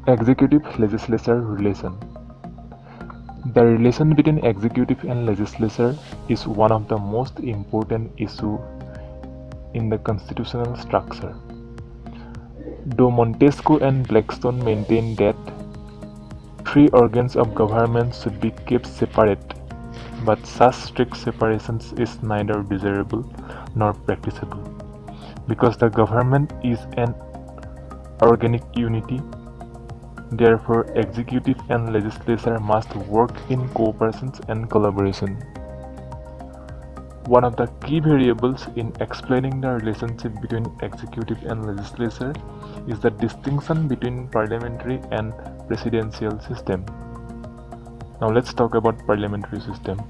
Executive-legislature relation. The relation between executive and legislature is one of the most important issues in the constitutional structure. Though Montesquieu and Blackstone maintain that three organs of government should be kept separate, but such strict separation is neither desirable nor practicable, because the government is an organic unity. Therefore, executive and legislature must work in cooperation and collaboration. One of the key variables in explaining the relationship between executive and legislature is the distinction between parliamentary and presidential system. Now let's talk about parliamentary system.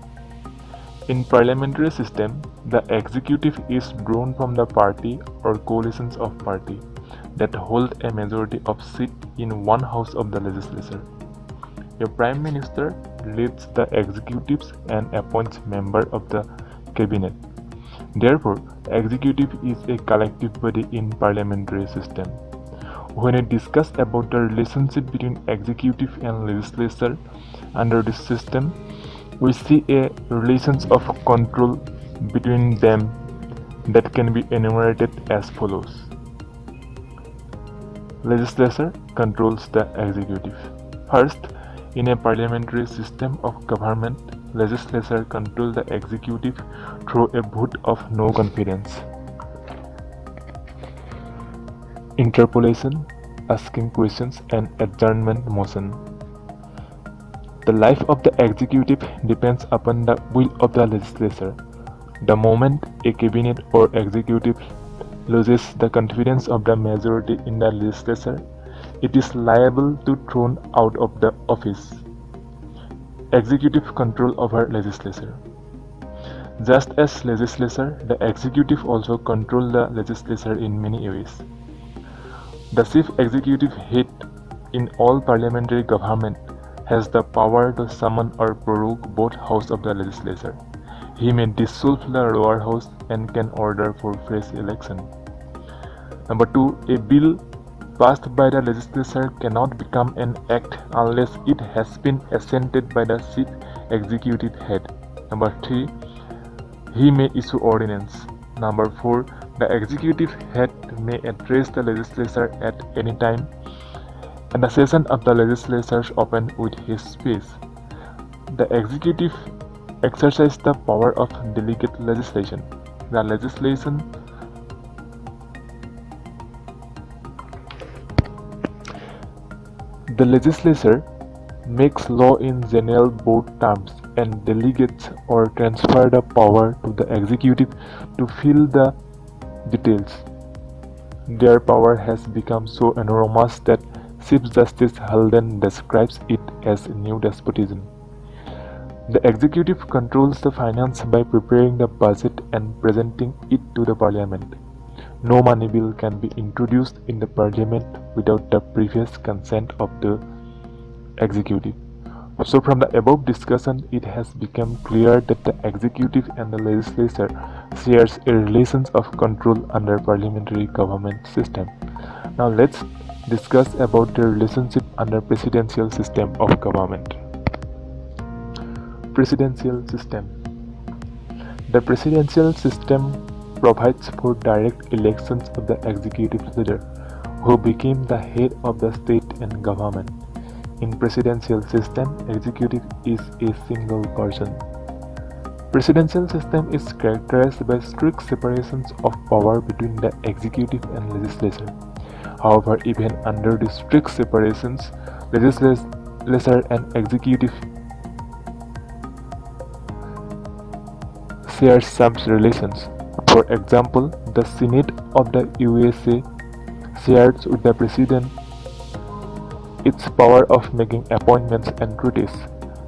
In parliamentary system, the executive is drawn from the party or coalitions of party that hold a majority of seats in one house of the legislature. A prime minister leads the executives and appoints members of the cabinet. Therefore, executive is a collective body in parliamentary system. When we discuss about the relationship between executive and legislature under this system, we see a relations of control between them that can be enumerated as follows. Legislature controls the executive. First, in a parliamentary system of government, legislature controls the executive through a vote of no confidence. Interpolation, asking questions, and adjournment motion. The life of the executive depends upon the will of the legislature. The moment a cabinet or executive loses the confidence of the majority in the legislature, it is liable to thrown out of the office. Executive control over legislature. Just as legislature, the executive also controls the legislature in many ways. The chief executive head in all parliamentary government has the power to summon or prorogue both houses of the legislature. He may dissolve the lower house and can order for fresh election. Number 2. A bill passed by the legislature cannot become an act unless it has been assented by the chief executive head. Number 3. He may issue ordinance. Number 4. The executive head may address the legislature at any time, and the session of the legislature open with his speech. The executive exercises the power of delegate legislation. The legislature makes law in general broad terms and delegates or transfer the power to the executive to fill the details. Their power has become so enormous that Chief Justice Halden describes it as new despotism. The executive controls the finance by preparing the budget and presenting it to the parliament. No money bill can be introduced in the parliament without the previous consent of the executive. So from the above discussion, it has become clear that the executive and the legislature shares a relations of control under parliamentary government system. Now let's discuss about the relationship under presidential system of government. Presidential system. The presidential system provides for direct elections of the executive leader, who became the head of the state and government. In presidential system, executive is a single person. Presidential system is characterized by strict separations of power between the executive and legislature. However, even under the strict separations, legislature and executive share some relations. For example, the Senate of the USA shares with the President its power of making appointments and treaties.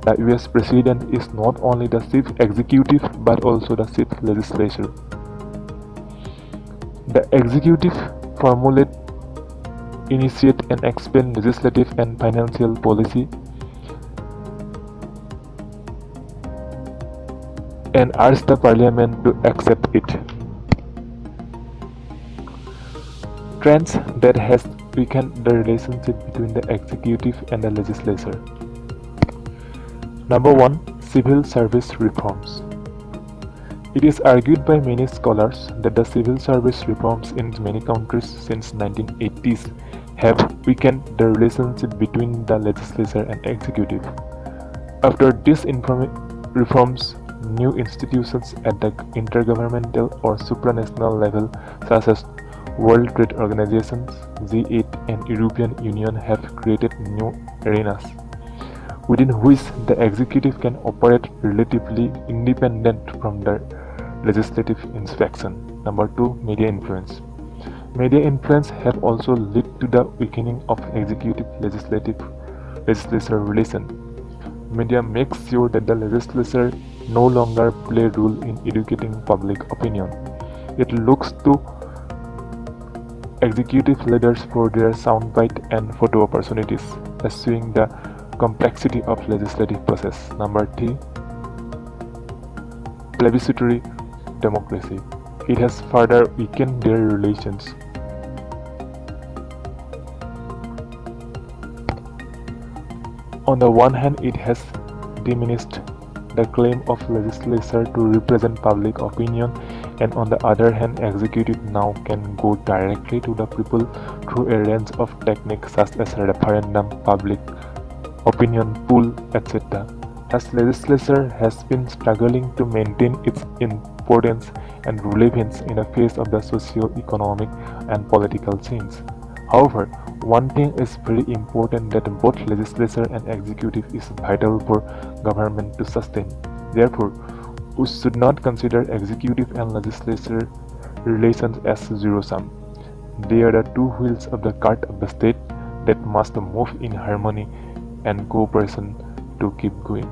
The US President is not only the chief executive but also the chief legislature. The executive formulate, initiate and explain legislative and financial policy and urge the parliament to accept it. Trends that has weaken the relationship between the executive and the legislature. Number 1. Civil service reforms. It is argued by many scholars that the civil service reforms in many countries since 1980s have weakened the relationship between the legislature and executive. After these reforms, new institutions at the intergovernmental or supranational level such as World Trade Organization, G8 and European Union have created new arenas within which the executive can operate relatively independent from the legislative inspection. Number 2. Media influence. Media influence have also led to the weakening of executive-legislature relation. Media makes sure that the legislature no longer play a role in educating public opinion. It looks to executive leaders for their soundbite and photo opportunities, eschewing the complexity of legislative process. Number 3. Plebiscitary democracy. It has further weakened their relations. On the one hand, it has diminished the claim of legislature to represent public opinion, and on the other hand, executive now can go directly to the people through a range of techniques such as referendum, public opinion poll, etc. As legislature has been struggling to maintain its importance and relevance in the face of the socio-economic and political change. However, one thing is very important, that both legislature and executive is vital for government to sustain. Therefore, we should not consider executive and legislature relations as zero-sum. They are the two wheels of the cart of the state that must move in harmony and cooperation to keep going.